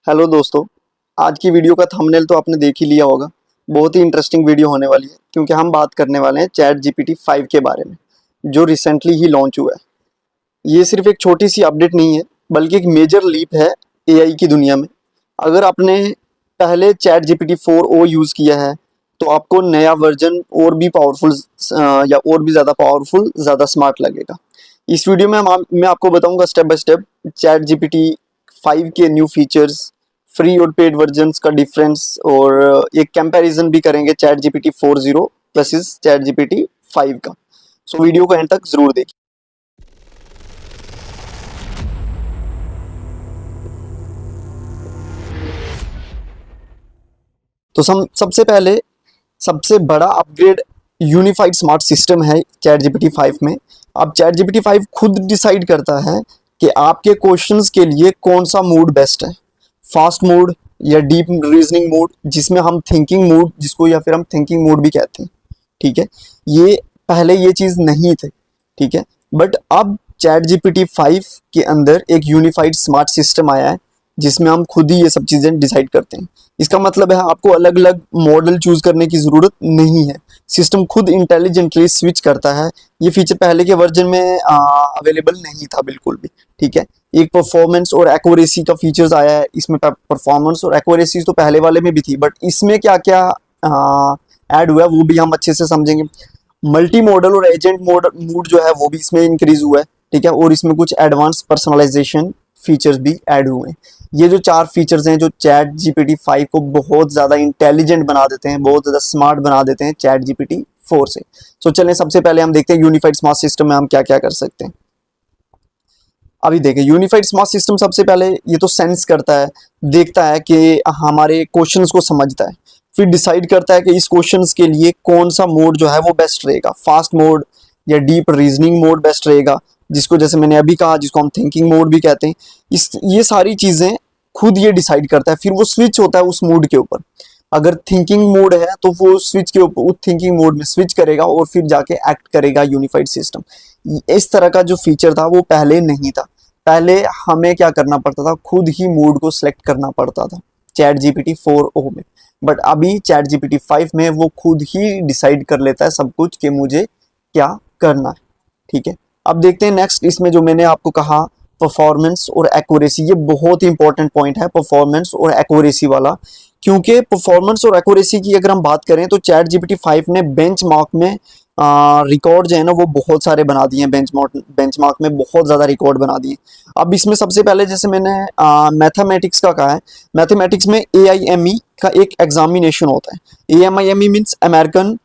Hello दोस्तों। आज की वीडियो का थंबनेल तो आपने देख ही लिया होगा। बहुत ही इंटरेस्टिंग वीडियो होने वाली है क्योंकि हम बात करने वाले हैं चैट जीपीटी 5 के बारे में, जो रिसेंटली ही लॉन्च हुआ है। ये सिर्फ एक छोटी सी अपडेट नहीं है बल्कि एक मेजर लीप है एआई की दुनिया में। अगर आपने पहले चैट जीपीटी 4 ओ यूज़ किया है तो आपको नया वर्जन और भी पावरफुल या और भी ज़्यादा पावरफुल, ज़्यादा स्मार्ट लगेगा। इस वीडियो में मैं आपको बताऊंगा step by step chat GPT 5 के न्यू फीचर्स, फ्री और पेड वर्जन्स का डिफरेंस, और एक कंपैरिजन भी करेंगे chat GPT 4.0 versus chat GPT 5 का। सो वीडियो को एंड तक जरूर देखिए। तो सबसे पहले सबसे बड़ा अपग्रेड यूनिफाइड स्मार्ट सिस्टम है चैट जीपीटी 5 में। अब चैट जीपीटी 5 खुद डिसाइड करता है कि आपके क्वेश्चंस के लिए कौन सा मोड बेस्ट है, फास्ट मोड या डीप रीजनिंग मोड, जिसमें हम थिंकिंग मोड, जिसको या फिर हम थिंकिंग मोड भी कहते हैं। ठीक है, ये पहले ये चीज़ नहीं थे। ठीक है, बट अब चैट जीपीटी 5 के अंदर एक यूनिफाइड स्मार्ट सिस्टम आया है जिसमें हम खुद ही ये सब चीज़ें डिसाइड करते हैं। इसका मतलब है आपको अलग अलग मॉडल चूज करने की ज़रूरत नहीं है, सिस्टम खुद इंटेलिजेंटली स्विच करता है। ये फीचर पहले के वर्जन में अवेलेबल नहीं था बिल्कुल भी। ठीक है, एक परफॉर्मेंस और एक्यूरेसी का फीचर्स आया है इसमें। परफॉर्मेंस और एक्यूरेसी तो पहले वाले में भी थी, बट इसमें क्या क्या ऐड हुआ है वो भी हम अच्छे से समझेंगे। मल्टी मॉडल और एजेंट मूड जो है वो भी इसमें इंक्रीज हुआ है। ठीक है, और इसमें कुछ एडवांस पर्सनलाइजेशन फीचर्स भी ऐड हुए हैं। ये जो 4 फीचर्स हैं जो चैट जीपीटी 5 को बहुत ज़्यादा इंटेलिजेंट बना देते हैं, बहुत ज़्यादा स्मार्ट बना देते हैं चैट जीपीटी 4 से। सो चलें सबसे पहले हम देखते हैं यूनिफाइड स्मार्ट सिस्टम में हम क्या क्या कर सकते हैं। अभी देखें, यूनिफाइड स्मार्ट सिस्टम सबसे पहले ये तो सेंस करता है, देखता है कि हमारे क्वेश्चंस को समझता है, फिर डिसाइड करता है कि इस क्वेश्चंस के लिए कौन सा मोड जो है वो बेस्ट रहेगा, फास्ट मोड या डीप रीजनिंग मोड बेस्ट रहेगा, जिसको जैसे मैंने अभी कहा जिसको हम थिंकिंग मोड भी कहते हैं। ये सारी चीज़ें खुद ये डिसाइड करता है, फिर वो स्विच होता है उस मोड के ऊपर। अगर थिंकिंग मोड है तो वो स्विच के ऊपर उस थिंकिंग मोड में स्विच करेगा और फिर जाके एक्ट करेगा यूनिफाइड सिस्टम। इस तरह का जो फीचर था वो पहले नहीं था। पहले हमें क्या करना पड़ता था, खुद ही मोड को सिलेक्ट करना पड़ता था चैट जीपीटी 4 ओ में। बट अभी चैट जीपीटी 5 में वो खुद ही डिसाइड कर लेता है सब कुछ कि मुझे क्या करना है। ठीक है, अब देखते हैं नेक्स्ट। इसमें जो मैंने आपको कहा परफॉर्मेंस और एक्यूरेसी, ये बहुत ही इंपॉर्टेंट पॉइंट है परफॉर्मेंस और एक्यूरेसी वाला। क्योंकि परफॉर्मेंस और एक्यूरेसी की अगर हम बात करें तो चैट जीपीटी 5 ने बेंचमार्क में रिकॉर्ड जो है ना वो बहुत सारे बना दिए हैं। बेंचमार्क में बहुत ज़्यादा रिकॉर्ड बना दिए। अब इसमें सबसे पहले जैसे मैंने मैथमेटिक्स का कहा है, मैथमेटिक्स में AIME का एक एग्जामिनेशन होता है। AIME means American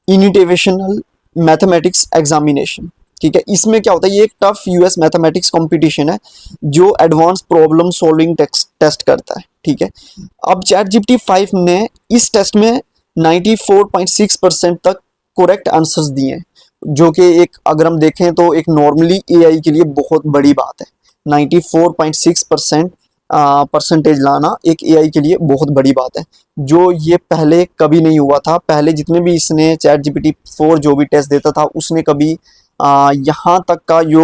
Invitational Mathematics Examination. ठीक है, इसमें क्या होता है, ये एक टफ US मैथमेटिक्स कंपटीशन है जो एडवांस प्रॉब्लम सॉल्विंग टेस्ट करता है। ठीक है, अब चैट जीपीटी 5 ने इस टेस्ट में 94.6% तक करेक्ट आंसर्स दिए हैं, जो कि एक अगर हम देखें तो एक नॉर्मली एआई के लिए बहुत बड़ी बात है। 94.6% परसेंटेज लाना एक एआई के लिए बहुत बड़ी बात है, जो ये पहले कभी नहीं हुआ था। पहले जितने भी इसने चैट जीपीटी 4 जो भी टेस्ट देता था उसने कभी यहाँ तक का जो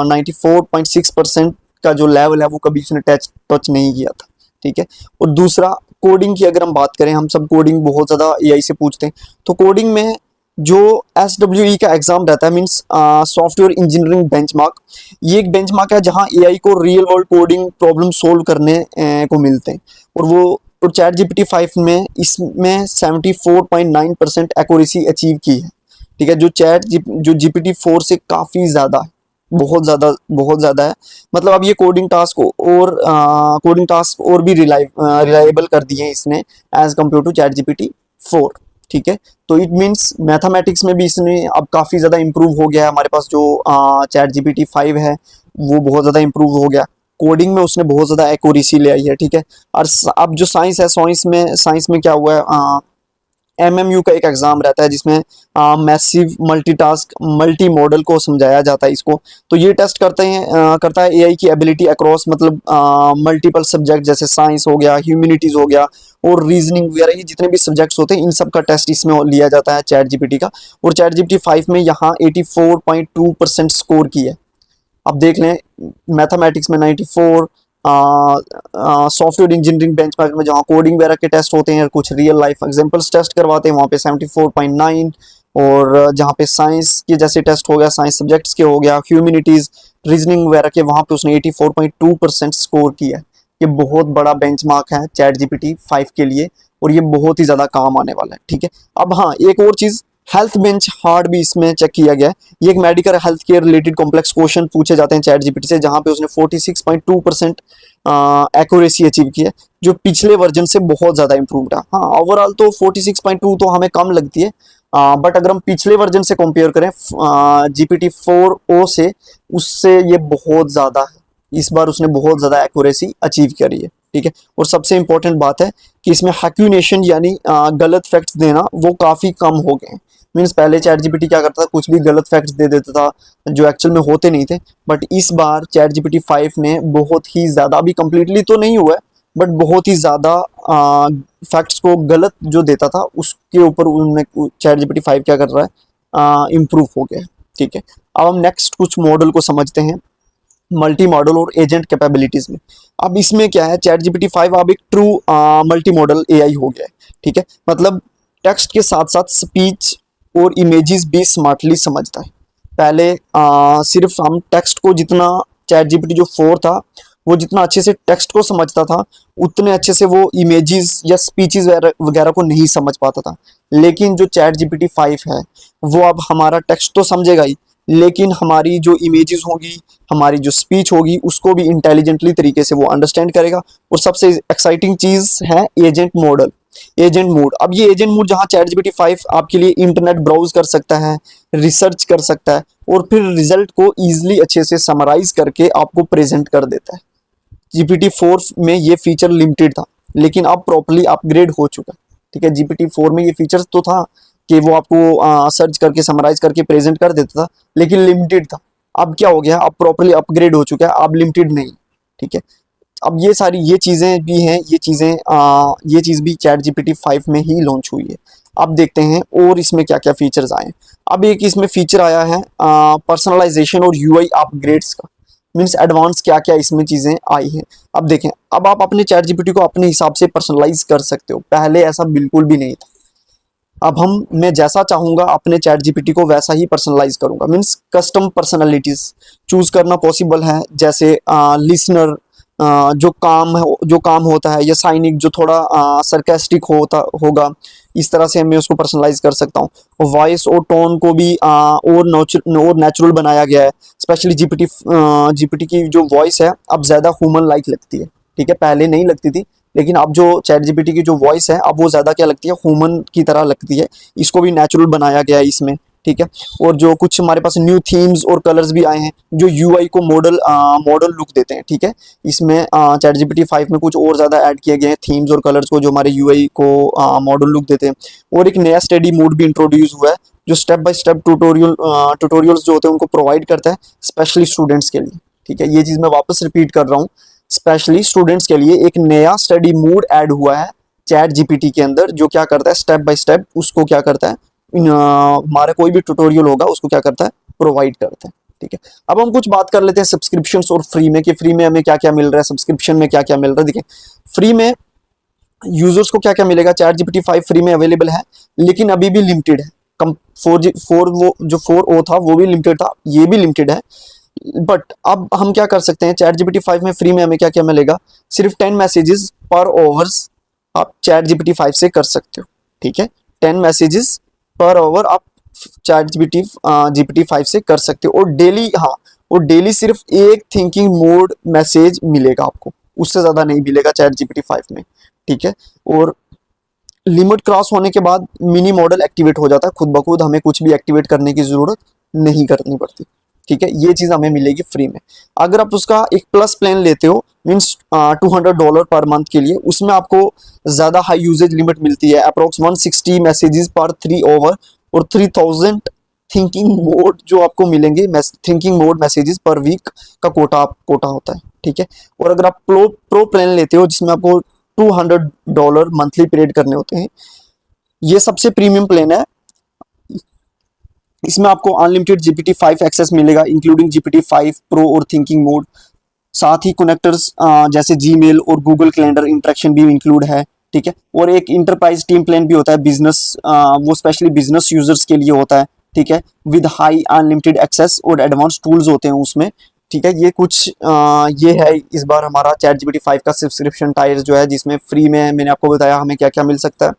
94.6% का जो लेवल है वो कभी उसने टच नहीं किया था। ठीक है, और दूसरा कोडिंग की अगर हम बात करें, हम सब कोडिंग बहुत ज़्यादा एआई से पूछते हैं, तो कोडिंग में जो SWE का एग्जाम रहता है मीन्स सॉफ्टवेयर इंजीनियरिंग बेंचमार्क, ये एक बेंचमार्क है जहां एआई को real world coding problem solve करने को मिलते हैं। और चैट जीपीटी 5 में इसमें 74.9% एक्यूरेसी अचीव की है। ठीक है, जो जीपीटी 4 से काफ़ी ज़्यादा है, बहुत ज़्यादा है। मतलब अब ये कोडिंग टास्क और भी रिलायबल कर दिए हैं इसने as compare to chat GPT 4। ठीक है, तो इट मीन्स मैथमेटिक्स में भी इसने अब काफ़ी ज़्यादा इंप्रूव हो गया है। हमारे पास जो चैट जीपीटी 5 है वो बहुत ज़्यादा इंप्रूव हो गया। कोडिंग में उसने बहुत ज़्यादा एक्यूरेसी ले आई है। ठीक है, और अब जो साइंस है, साइंस में क्या हुआ है, MMU का एक एग्जाम रहता है जिसमें मैसिव मल्टीटास्क मल्टी मॉडल को समझाया जाता है इसको। तो ये टेस्ट करता है एआई की एबिलिटी अक्रॉस मतलब मल्टीपल सब्जेक्ट, जैसे साइंस हो गया, ह्यूमैनिटीज हो गया और रीजनिंग वगैरह, ये जितने भी सब्जेक्ट्स होते हैं इन सब का टेस्ट इसमें लिया जाता है चैट जीपीटी का। और चैट जीपीटी 5 में यहाँ 84.2% स्कोर की है। अब देख लें, मैथमेटिक्स में 94, सॉफ्टवेयर इंजीनियरिंग बेंचमार्क में जहाँ कोडिंग वगैरह के टेस्ट होते हैं और कुछ रियल लाइफ एग्जांपल्स टेस्ट करवाते हैं वहाँ पे 74.9, और जहाँ पे साइंस के जैसे टेस्ट हो गया, साइंस सब्जेक्ट्स के हो गया, ह्यूमैनिटीज, रीजनिंग वगैरह के, वहाँ पे उसने 84.2% स्कोर किया है। ये बहुत बड़ा बेंचमार्क है चैट जीपीटी 5 के लिए, और ये बहुत ही ज़्यादा काम आने वाला है। ठीक है, अब हाँ, एक और चीज़, हेल्थ बेंच हार्ड भी इसमें चेक किया गया है। ये एक medical health care related complex question पूछे जाते हैं चैट जीपीटी से, जहाँ पे उसने 46.2% एक्यूरेसी अचीव की है, जो पिछले वर्जन से बहुत ज़्यादा इंप्रूव्ड है। हाँ, ओवरऑल तो 46.2 तो हमें कम लगती है, बट अगर हम पिछले वर्जन से कंपेयर करें जीपीटी 4o से, उससे ये बहुत ज़्यादा है। इस बार उसने बहुत ज़्यादा एक्यूरेसी अचीव करी है। ठीक है, और सबसे इंपॉर्टेंट बात है कि इसमें हैक्यूनेशन यानी गलत फैक्ट्स देना वो काफ़ी कम हो गए हैं। मीन्स पहले चैट जीपीटी क्या करता था, कुछ भी गलत फैक्ट्स दे देता था जो एक्चुअल में होते नहीं थे, बट इस बार चैट जीपीटी 5 ने बहुत ही ज़्यादा, अभी कंप्लीटली तो नहीं हुआ है, बट बहुत ही ज़्यादा फैक्ट्स को गलत जो देता था उसके ऊपर उनमें चैट जीपीटी 5 क्या कर रहा है, इम्प्रूव हो गया है। ठीक है, अब हम नेक्स्ट कुछ मॉडल को समझते हैं, मल्टी मॉडल और एजेंट कैपेबिलिटीज में। अब इसमें क्या है, चैट जीपीटी 5 अब एक ट्रू मल्टी मॉडल एआई हो गया है। ठीक है, मतलब टेक्स्ट के साथ साथ स्पीच और इमेजेस भी स्मार्टली समझता है। पहले सिर्फ हम टेक्स्ट को जितना, चैट जीपीटी जो 4 था वो जितना अच्छे से टेक्स्ट को समझता था, उतने अच्छे से वो इमेजेस या स्पीचेस वगैरह को नहीं समझ पाता था। लेकिन जो चैट जीपीटी 5 है वो अब हमारा टेक्स्ट तो समझेगा ही, लेकिन हमारी जो इमेजेस होगी, हमारी जो स्पीच होगी, उसको भी इंटेलिजेंटली तरीके से वो अंडरस्टैंड करेगा। और सबसे एक्साइटिंग चीज़ है एजेंट मॉडल, एजेंट मोड। अब ये एजेंट मोड जहाँ चैट जीपीटी 5 आपके लिए इंटरनेट ब्राउज कर सकता है, रिसर्च कर सकता है, और फिर रिजल्ट को ईजिली अच्छे से समराइज करके आपको प्रेजेंट कर देता है। जीपीटी 4 में ये फीचर लिमिटेड था, लेकिन अब प्रॉपर्ली अपग्रेड हो चुका है। ठीक है, जीपीटी 4 में ये फीचर्स तो था कि वो आपको सर्च करके समराइज करके प्रेजेंट कर देता था, लेकिन लिमिटेड था। अब क्या हो गया, अब प्रॉपर्ली अपग्रेड हो चुका है, अब लिमिटेड नहीं। ठीक है, अब ये सारी ये चीज़ें भी हैं, ये चीज़ भी चैट जीपीटी 5 में ही लॉन्च हुई है। अब देखते हैं और इसमें क्या क्या फीचर्स आए हैं। अब एक इसमें फीचर आया है पर्सनलाइजेशन और यूआई अपग्रेड्स का, मीन्स एडवांस क्या क्या इसमें चीज़ें आई हैं। अब देखें, अब आप अपने चैट जीपीटी को अपने हिसाब से पर्सनलाइज कर सकते हो, पहले ऐसा बिल्कुल भी नहीं था। अब मैं जैसा चाहूँगा अपने चैट जीपीटी को वैसा ही पर्सनलाइज करूँगा, मीन्स कस्टम पर्सनैलिटीज़ चूज़ करना पॉसिबल है, जैसे लिसनर, जो काम होता है, या साइनिक जो थोड़ा सरकास्टिक होगा, इस तरह से मैं उसको पर्सनलाइज कर सकता हूँ। वॉइस और टोन को भी और नेचुरल बनाया गया है। स्पेशली जीपीटी की जो वॉइस है अब ज़्यादा ह्यूमन लाइक लगती है। ठीक है, पहले नहीं लगती थी, लेकिन अब जो चैट जीपीटी की जो वॉइस है अब वो ज़्यादा क्या लगती है, ह्यूमन की तरह लगती है। इसको भी नेचुरल बनाया गया है इसमें। ठीक है, और जो कुछ हमारे पास न्यू थीम्स और कलर्स भी आए हैं जो यूआई को मॉडल लुक देते हैं। ठीक है, इसमें चैट जीपीटी 5 में कुछ और ज़्यादा ऐड किए गए हैं थीम्स और कलर्स को, जो हमारे यूआई को मॉडल लुक देते हैं। और एक नया स्टडी मोड भी इंट्रोड्यूस हुआ है, जो स्टेप बाय स्टेप ट्यूटोरियल्स जो होते हैं उनको प्रोवाइड करता है स्पेशली स्टूडेंट्स के लिए। ठीक है, ये चीज़ मैं वापस रिपीट कर रहा हूँ, स्पेशली स्टूडेंट्स के लिए एक नया स्टडी मोड ऐड हुआ है चैट जीपीटी के अंदर, जो क्या करता है, स्टेप बाय स्टेप उसको क्या करता है, हमारा कोई भी ट्यूटोरियल होगा उसको क्या करता है, प्रोवाइड करता है। ठीक है, अब हम कुछ बात कर लेते हैं सब्सक्रिप्शंस और फ्री में, कि फ्री में हमें क्या क्या मिल रहा है, सब्सक्रिप्शन में क्या क्या मिल रहा है। देखिए, फ्री में यूजर्स को क्या क्या मिलेगा, चैट जीपीटी 5 फ्री में अवेलेबल है, लेकिन अभी भी लिमिटेड है। कम 4 वो जो 4o था वो भी लिमिटेड था, ये भी लिमिटेड है। बट अब हम क्या कर सकते हैं, चैट जीपीटी 5 में फ्री में हमें क्या क्या मिलेगा, सिर्फ 10 मैसेजेस पर ओवर्स आप चैट जीपीटी 5 से कर सकते हो। ठीक है, 10 मैसेजेस पर ओवर आप चैट जीपीटी 5 से कर सकते हो। और डेली, हाँ, और डेली सिर्फ एक थिंकिंग मोड मैसेज मिलेगा आपको, उससे ज़्यादा नहीं मिलेगा चैट जीपीटी 5 में। ठीक है, और लिमिट क्रॉस होने के बाद मिनी मॉडल एक्टिवेट हो जाता है खुद ब खुद, हमें कुछ भी एक्टिवेट करने की ज़रूरत नहीं करनी पड़ती। ठीक है, ये चीज़ हमें मिलेगी फ्री में। अगर आप उसका एक प्लस प्लान लेते हो, मीन्स $200 पर मंथ के लिए, उसमें आपको ज़्यादा हाई यूजेज लिमिट मिलती है, अप्रोक्स 160 मैसेजेस पर 3 ओवर, और 3000 थिंकिंग मोड जो आपको मिलेंगे, thinking mode messages per week का कोटा होता है। ठीक है, और अगर आप प्रो प्लान लेते हो जिसमें आपको $200 मंथली पेड करने होते हैं, ये सबसे प्रीमियम प्लान है। इसमें आपको अनलिमिटेड जीपीटी 5 एक्सेस मिलेगा, इंक्लूडिंग जीपीटी 5 प्रो और थिंकिंग मोड। साथ ही कनेक्टर्स जैसे जीमेल और गूगल कैलेंडर इंटरेक्शन भी इंक्लूड है, ठीक है। और एक इंटरप्राइज टीम प्लान भी होता है, बिजनेस वो स्पेशली बिजनेस यूजर्स के लिए होता है, ठीक है, विद हाई अनलिमिटेड एक्सेस और एडवांस टूल्स होते हैं उसमें, ठीक है। ये कुछ ये है इस बार हमारा चैट जीपीटी 5 का सब्सक्रिप्शन टायर जो है, जिसमें फ्री में मैंने आपको बताया हमें क्या क्या मिल सकता है,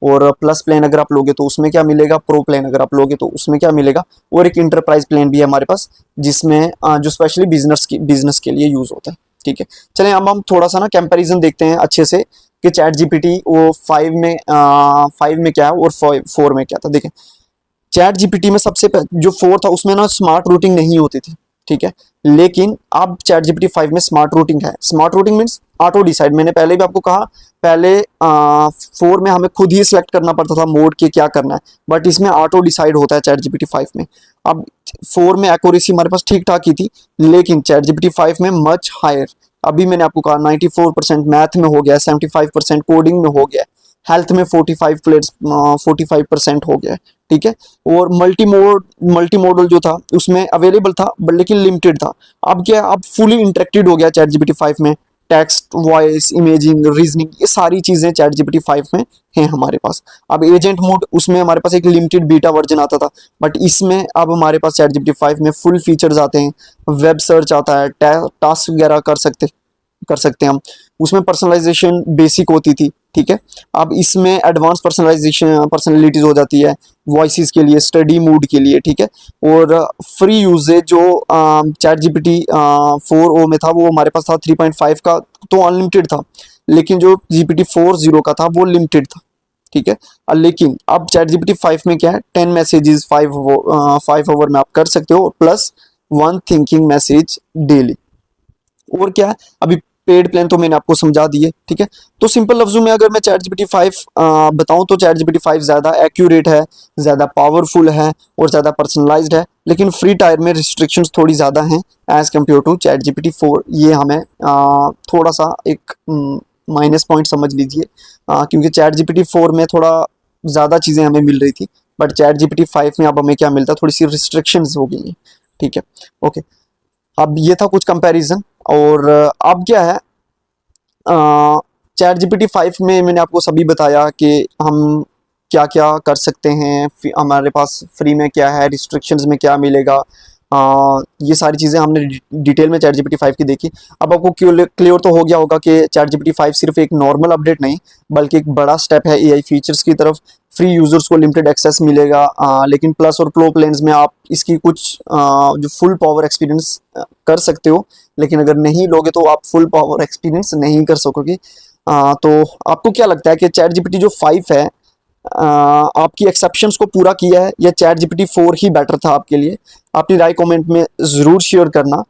और प्लस प्लान अगर आप लोगे तो उसमें क्या मिलेगा, प्रो प्लान अगर आप लोगे तो उसमें क्या मिलेगा, और एक इंटरप्राइज प्लान भी है हमारे पास, जिसमें जो स्पेशली बिजनेस के लिए यूज होता है, ठीक है। चलें अब हम थोड़ा सा ना कंपैरिजन देखते हैं अच्छे से कि चैट जीपीटी वो 5 में क्या है और 4 में क्या था। देखें, चैट जीपीटी में जो 4 था उसमें ना स्मार्ट रूटिंग नहीं होती थी, ठीक है। लेकिन अब चैट जीपीटी 5 में स्मार्ट रूटिंग है। Smart routing means auto decide, मैंने पहले भी आपको कहा, पहले 4 में हमें खुद ही सिलेक्ट करना पड़ता था मोड के क्या करना है, बट इसमें ऑटो डिसाइड होता है चैट जीपीटी 5 में। अब 4 में एक्यूरेसी हमारे पास ठीक ठाक ही थी, लेकिन चैट जीपीटी 5 में मच हायर। अभी मैंने आपको कहा 94% मैथ में हो गया, 75% कोडिंग में हो गया, हेल्थ में 45% हो गया, ठीक है। और मल्टी मॉडल जो था उसमें अवेलेबल था बट लेकिन लिमिटेड था। अब क्या, अब फुली इंटरेक्टेड हो गया चैट जीपीटी 5 में, टेक्स्ट, वॉइस, इमेजिंग, रीजनिंग, ये सारी चीजें चैट जीपीटी 5 में हैं हमारे पास। अब एजेंट मोड, उसमें हमारे पास एक लिमिटेड बीटा वर्जन आता था, बट इसमें अब हमारे पास चैट जीपीटी 5 में फुल फीचर्स आते हैं, वेब सर्च आता है, टास्क वगैरह कर सकते हैं हम। उसमें पर्सनलाइजेशन बेसिक होती थी, ठीक है। अब इसमें एडवांस पर्सनैलिटीज हो जाती है, वॉइसेस के लिए, स्टडी मूड के लिए, ठीक है। और फ्री यूजेज जो चैट जीपीटी 4 ओ में था वो हमारे पास था 3.5 का, तो अनलिमिटेड था, लेकिन जो जीपीटी 4.0 का था वो लिमिटेड था, ठीक है। लेकिन अब चैट जीपीटी 5 में क्या है, 10 मैसेजेस 5 ओवर में आप कर सकते हो, प्लस 1 थिंकिंग मैसेज डेली। और क्या है, अभी पेड प्लान तो मैंने आपको समझा दिए, ठीक है। तो सिंपल लफ्जों में अगर मैं चैट जीपीटी 5 बताऊं तो चैट जीपीटी 5 ज़्यादा एक्यूरेट है, ज़्यादा पावरफुल है और ज़्यादा पर्सनलाइज्ड है, लेकिन फ्री टायर में रिस्ट्रिक्शंस थोड़ी ज़्यादा हैं as compare to chat GPT 4। ये हमें थोड़ा सा एक माइनस पॉइंट समझ लीजिए, क्योंकि चैट जीपीटी 4 में थोड़ा ज़्यादा चीज़ें हमें मिल रही थी, बट चैट जीपीटी 5 में अब हमें क्या मिलता है, थोड़ी सी रिस्ट्रिक्शंस हो गई हैं, ठीक है। ओके, अब ये था कुछ कंपैरिजन। और अब क्या है, चैट जीपीटी 5 में मैंने आपको सभी बताया कि हम क्या क्या कर सकते हैं, हमारे पास फ्री में क्या है, रिस्ट्रिक्शंस में क्या मिलेगा, ये सारी चीज़ें हमने डिटेल में चैट जीपीटी 5 की देखी। अब आपको क्लियर तो हो गया होगा कि चैट जीपीटी 5 सिर्फ एक नॉर्मल अपडेट नहीं, बल्कि एक बड़ा स्टेप है एआई फीचर्स की तरफ। फ्री यूजर्स को लिमिटेड एक्सेस मिलेगा, लेकिन प्लस और प्रो प्लान्स में आप इसकी कुछ जो फुल पावर एक्सपीरियंस कर सकते हो, लेकिन अगर नहीं लोगे तो आप फुल पावर एक्सपीरियंस नहीं कर सकोगे। तो आपको क्या लगता है कि चैट जीपीटी जो 5 है आपकी एक्सेप्शंस को पूरा किया है, या चैट जीपीटी 4 ही बेटर था आपके लिए? अपनी राय कमेंट में ज़रूर शेयर करना।